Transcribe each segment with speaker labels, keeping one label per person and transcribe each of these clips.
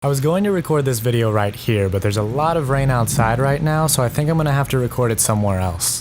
Speaker 1: I was going to record this video right here, but there's a lot of rain outside right now, so I think I'm gonna have to record it somewhere else.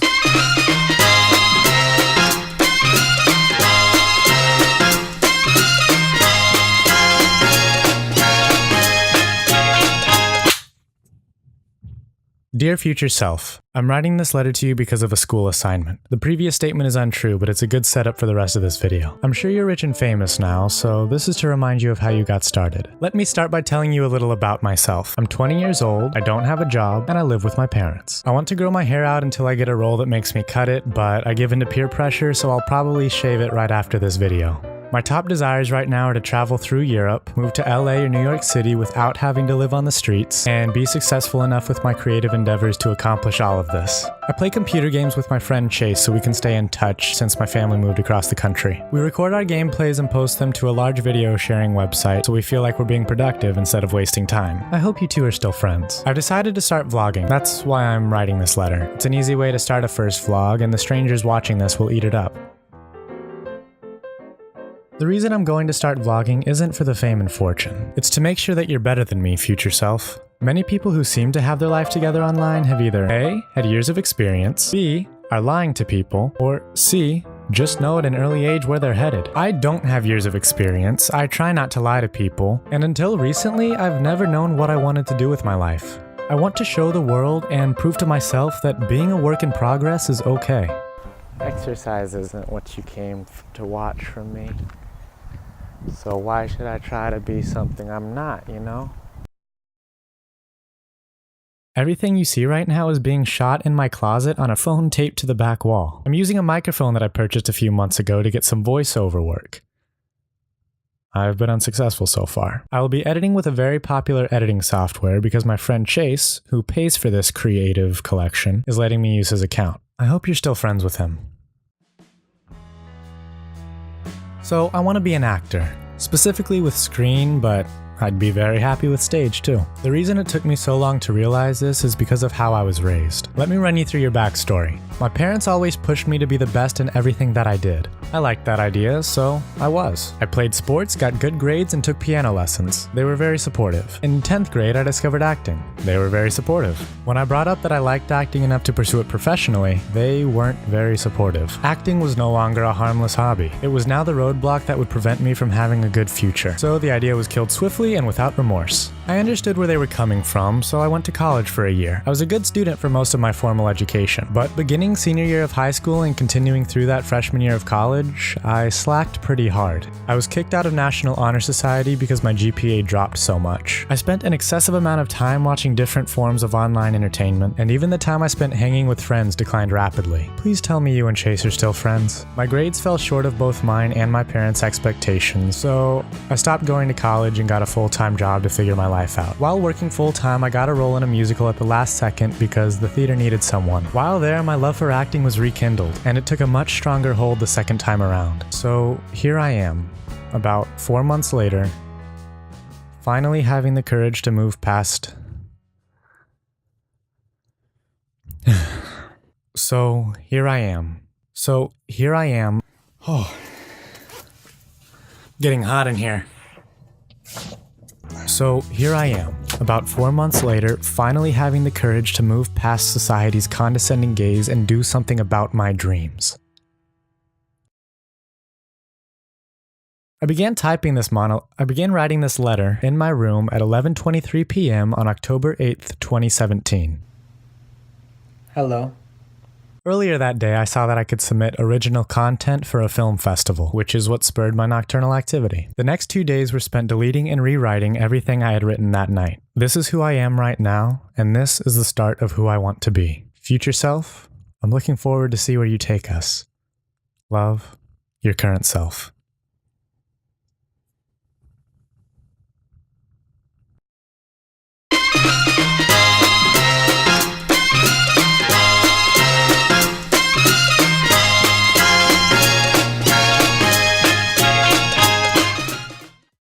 Speaker 1: Dear future self, I'm writing this letter to you because of a school assignment. The previous statement is untrue, but it's a good setup for the rest of this video. I'm sure you're rich and famous now, so this is to remind you of how you got started. Let me start by telling you a little about myself. I'm 20 years old, I don't have a job, and I live with my parents. I want to grow my hair out until I get a role that makes me cut it, but I give in to peer pressure, so I'll probably shave it right after this video. My top desires right now are to travel through Europe, move to LA or New York City without having to live on the streets, and be successful enough with my creative endeavors to accomplish all of this. I play computer games with my friend Chase so we can stay in touch since my family moved across the country. We record our gameplays and post them to a large video sharing website so we feel like we're being productive instead of wasting time. I hope you two are still friends. I've decided to start vlogging. That's why I'm writing this letter. It's an easy way to start a first vlog, and the strangers watching this will eat it up. The reason I'm going to start vlogging isn't for the fame and fortune. It's to make sure that you're better than me, future self. Many people who seem to have their life together online have either A, had years of experience, B, are lying to people, or C, just know at an early age where they're headed. I don't have years of experience, I try not to lie to people, and until recently, I've never known what I wanted to do with my life. I want to show the world and prove to myself that being a work in progress is okay. Exercise isn't what you came to watch from me. So why should I try to be something I'm not, you know? Everything you see right now is being shot in my closet on a phone taped to the back wall. I'm using a microphone that I purchased a few months ago to get some voiceover work. I've been unsuccessful so far. I will be editing with a very popular editing software because my friend Chase, who pays for this creative collection, is letting me use his account. I hope you're still friends with him. So I want to be an actor, specifically with screen, but I'd be very happy with stage too. The reason it took me so long to realize this is because of how I was raised. Let me run you through your backstory. My parents always pushed me to be the best in everything that I did. I liked that idea, so I was. I played sports, got good grades, and took piano lessons. They were very supportive. In 10th grade, I discovered acting. They were very supportive. When I brought up that I liked acting enough to pursue it professionally, they weren't very supportive. Acting was no longer a harmless hobby. It was now the roadblock that would prevent me from having a good future. So the idea was killed swiftly and without remorse. I understood where they were coming from, so I went to college for a year. I was a good student for most of my formal education, but beginning senior year of high school and continuing through that freshman year of college, I slacked pretty hard. I was kicked out of National Honor Society because my GPA dropped so much. I spent an excessive amount of time watching different forms of online entertainment, and even the time I spent hanging with friends declined rapidly. Please tell me you and Chase are still friends. My grades fell short of both mine and my parents' expectations, so I stopped going to college and got a full-time job to figure my life out. While working full-time, I got a role in a musical at the last second because the theater needed someone. While there, my love for acting was rekindled, and it took a much stronger hold the second time around. So here I am, about 4 months later, finally having the courage to move past... So here I am. Oh, getting hot in here. So here I am, about 4 months later, finally having the courage to move past society's condescending gaze and do something about my dreams. I began writing this letter in my room at 11:23 p.m. on October 8th, 2017. Hello. Earlier that day, I saw that I could submit original content for a film festival, which is what spurred my nocturnal activity. The next 2 days were spent deleting and rewriting everything I had written that night. This is who I am right now, and this is the start of who I want to be. Future self, I'm looking forward to see where you take us. Love, your current self.